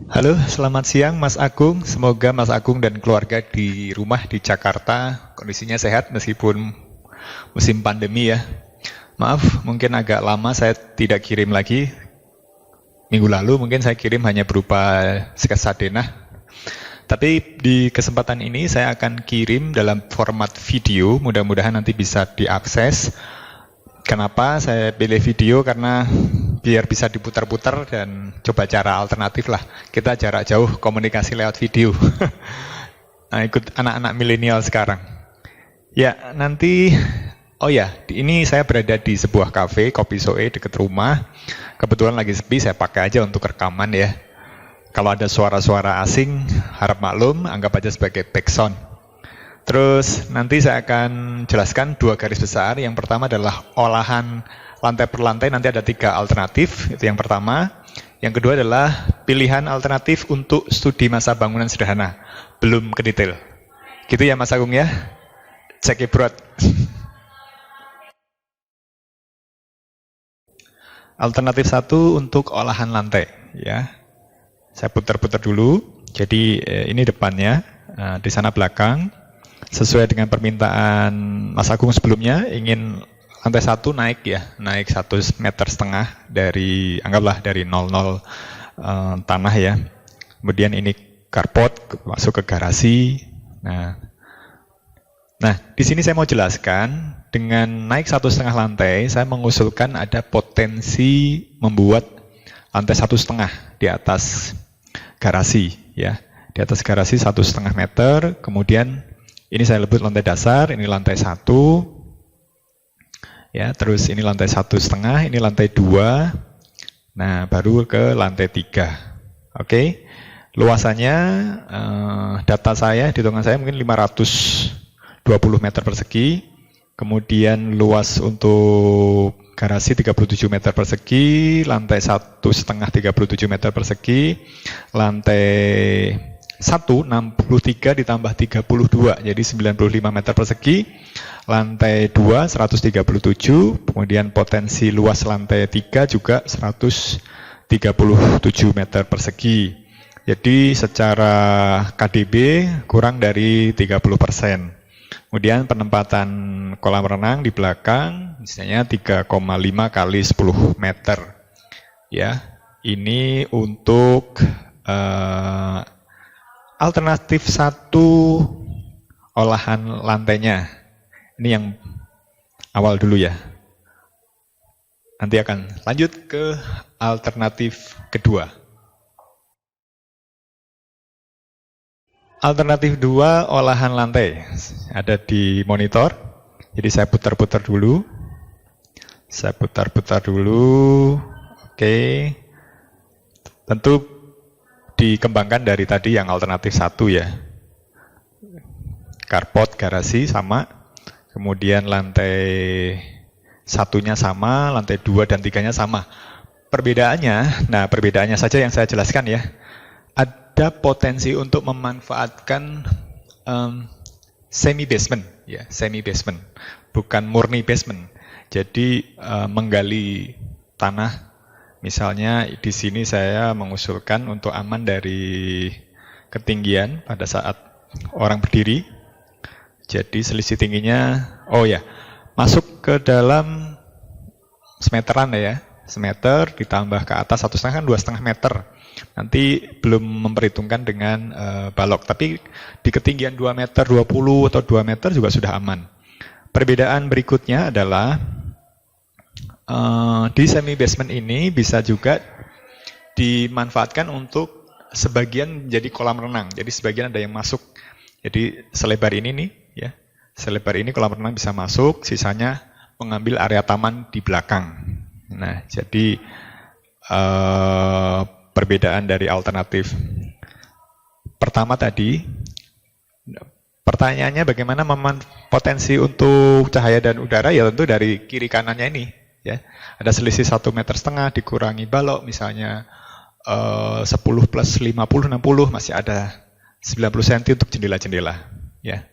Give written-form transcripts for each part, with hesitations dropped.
Halo, selamat siang Mas Agung. Semoga Mas Agung dan keluarga di rumah di Jakarta kondisinya sehat meskipun musim pandemi ya. Maaf, mungkin agak lama saya tidak kirim lagi. Minggu lalu mungkin saya kirim hanya berupa sketsa denah. Tapi di kesempatan ini saya akan kirim dalam format video, mudah-mudahan nanti bisa diakses. Kenapa saya pilih video? Karena biar bisa diputar-putar dan coba cara alternatif lah. Kita jarak jauh komunikasi lewat video. Nah, ikut anak-anak milenial sekarang. Ya, nanti, oh ya, ini saya berada di sebuah kafe, Kopi Soe dekat rumah. Kebetulan lagi sepi, saya pakai aja untuk rekaman ya. Kalau ada suara-suara asing, harap maklum, anggap aja sebagai background. Terus nanti saya akan jelaskan 2 garis besar. Yang pertama adalah olahan lantai per lantai, nanti ada 3 alternatif, itu yang pertama. Yang kedua adalah pilihan alternatif untuk studi masa bangunan sederhana, belum ke detail. Gitu ya Mas Agung ya? Check it broad. Alternatif 1 untuk olahan lantai ya. Saya putar-putar dulu. Jadi ini depannya, di sana belakang. Sesuai dengan permintaan Mas Agung sebelumnya, ingin lantai 1 naik ya, naik 1,5 meter dari, anggaplah dari 00 tanah ya. Kemudian ini carport masuk ke garasi. Nah, di sini saya mau jelaskan, dengan naik 1,5 lantai, saya mengusulkan ada potensi membuat lantai 1,5 di atas garasi ya, di atas garasi 1,5 meter. Kemudian ini saya sebut lantai dasar, ini lantai 1 ya, terus ini lantai 1,5, ini lantai 2. Nah, baru ke lantai 3. Oke. Luasannya data saya, hitungan saya mungkin 520 meter persegi. Kemudian luas untuk garasi 37 meter persegi, lantai 1,5 37 meter persegi, lantai 1 63 ditambah 32, jadi 95 meter persegi, lantai 2 137, kemudian potensi luas lantai 3 juga 137 meter persegi. Jadi secara KDB kurang dari 30%. Kemudian penempatan kolam renang di belakang, misalnya 3,5 kali 10 meter. Ya, ini untuk alternatif 1 olahan lantainya. Ini yang awal dulu ya. Nanti akan lanjut ke alternatif kedua. Alternatif 2 olahan lantai. Ada di monitor. Jadi saya putar-putar dulu. Oke. Tentu dikembangkan dari tadi yang alternatif 1 ya. Carport, garasi sama. Kemudian lantai 1-nya sama, lantai 2 dan 3-nya sama. Perbedaannya saja yang saya jelaskan ya. Ada potensi untuk memanfaatkan semi basement, ya, semi basement, bukan murni basement. Jadi menggali tanah, misalnya di sini saya mengusulkan untuk aman dari ketinggian pada saat orang berdiri. Jadi selisih tingginya, masuk ke dalam semeteran ya, semeter ditambah ke atas 1,5 kan 2,5 meter. Nanti belum memperhitungkan dengan balok, tapi di ketinggian 2 meter 20 atau 2 meter juga sudah aman. Perbedaan berikutnya adalah di semi basement ini bisa juga dimanfaatkan untuk sebagian jadi kolam renang. Jadi sebagian ada yang masuk. Jadi selebar ini nih, ya, selebar ini kolam renang bisa masuk, sisanya mengambil area taman di belakang. Nah, jadi perbedaan dari alternatif pertama tadi, pertanyaannya bagaimana potensi untuk cahaya dan udara, ya tentu dari kiri kanannya ini ya. Ada selisih 1,5 meter dikurangi balok misalnya 10 plus 50 60 masih ada 90 cm untuk jendela-jendela ya.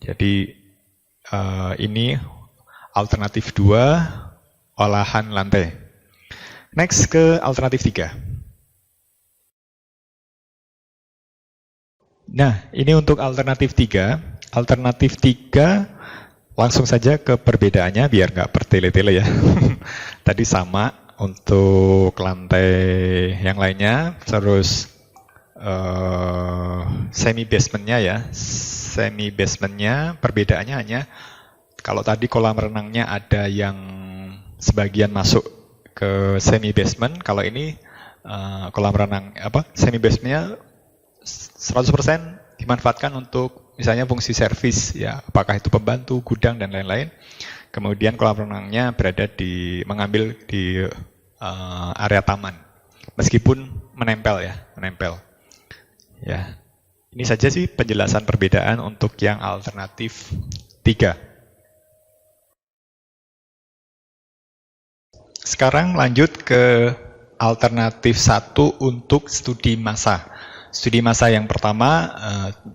Jadi ini alternatif 2 olahan lantai. Next ke alternatif 3. Nah, ini untuk alternatif 3. Alternatif 3 langsung saja ke perbedaannya biar nggak bertele-tele ya. Tadi sama untuk lantai yang lainnya, terus semi basementnya ya. Semi basementnya perbedaannya hanya kalau tadi kolam renangnya ada yang sebagian masuk ke semi basement, kalau ini kolam renang semi basementnya 100% dimanfaatkan untuk misalnya fungsi servis ya, apakah itu pembantu, gudang dan lain-lain. Kemudian kolam renangnya mengambil di area taman, meskipun menempel. Ya, ini saja sih penjelasan perbedaan untuk yang alternatif 3. Sekarang lanjut ke alternatif 1 untuk studi massa. Studi massa yang pertama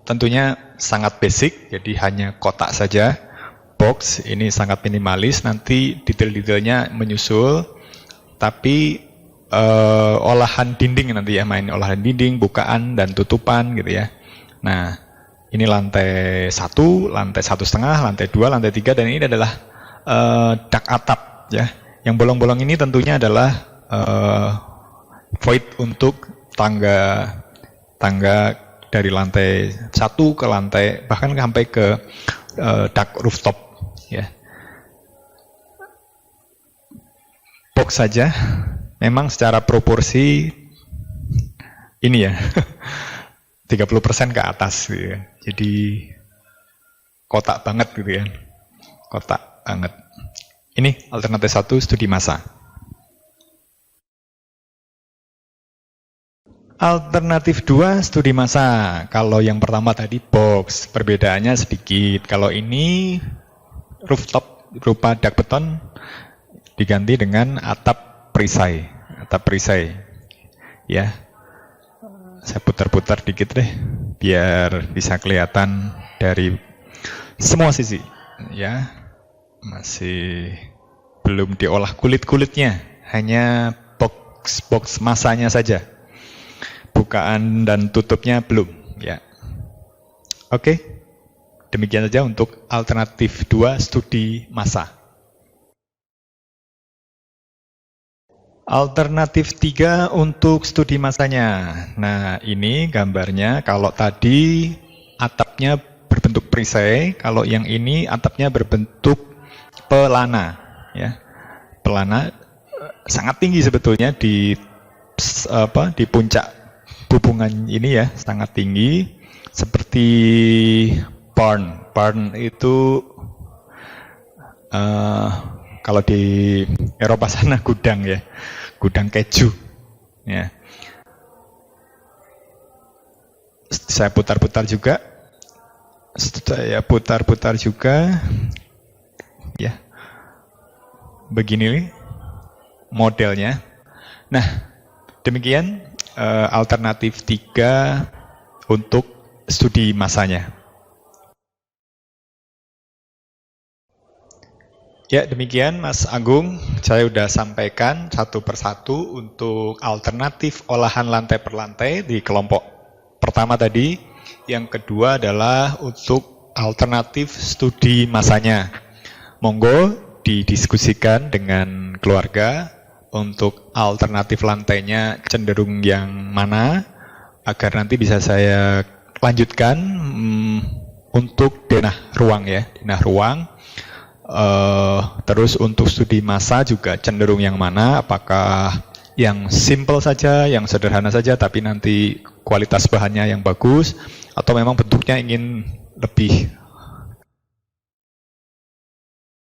tentunya sangat basic, jadi hanya kotak saja, box, ini sangat minimalis, nanti detail-detailnya menyusul, tapi olahan dinding nanti ya, main olahan dinding, bukaan dan tutupan gitu ya. Nah, ini lantai 1, lantai 1,5, lantai 2, lantai 3, dan ini adalah dak atap ya. Yang bolong-bolong ini tentunya adalah void untuk tangga dari lantai 1 ke lantai, bahkan sampai ke dak rooftop ya. Box saja memang secara proporsi ini ya 30% ke atas gitu ya. Jadi kotak banget gitu ya. Kotak banget. Ini alternatif 1 studi massa. Alternatif 2 studi massa. Kalau yang pertama tadi box, perbedaannya sedikit. Kalau ini rooftop berupa dak beton diganti dengan atap perisai. Ya. Saya putar-putar dikit deh biar bisa kelihatan dari semua sisi ya. Masih belum diolah kulit-kulitnya, hanya box massanya saja. Bukaan dan tutupnya belum ya. Oke. Demikian saja untuk alternatif 2 studi massa. Alternatif 3 untuk studi massanya. Nah, ini gambarnya. Kalau tadi atapnya berbentuk perisai, kalau yang ini atapnya berbentuk pelana ya. Pelana sangat tinggi sebetulnya di puncak hubungan ini ya, sangat tinggi, seperti barn. Barn itu kalau di Eropa sana gudang ya, gudang keju ya. Saya putar-putar juga ya. Begini modelnya. Nah, demikian alternatif 3 untuk studi massanya. Ya, demikian Mas Agung, saya sudah sampaikan satu persatu untuk alternatif olahan lantai per lantai di kelompok pertama tadi. Yang kedua adalah untuk alternatif studi massanya. Monggo didiskusikan dengan keluarga untuk alternatif lantainya cenderung yang mana, agar nanti bisa saya lanjutkan untuk denah ruang ya, denah ruang. Terus untuk studi massa juga cenderung yang mana, apakah yang simple saja, yang sederhana saja, tapi nanti kualitas bahannya yang bagus, atau memang bentuknya ingin lebih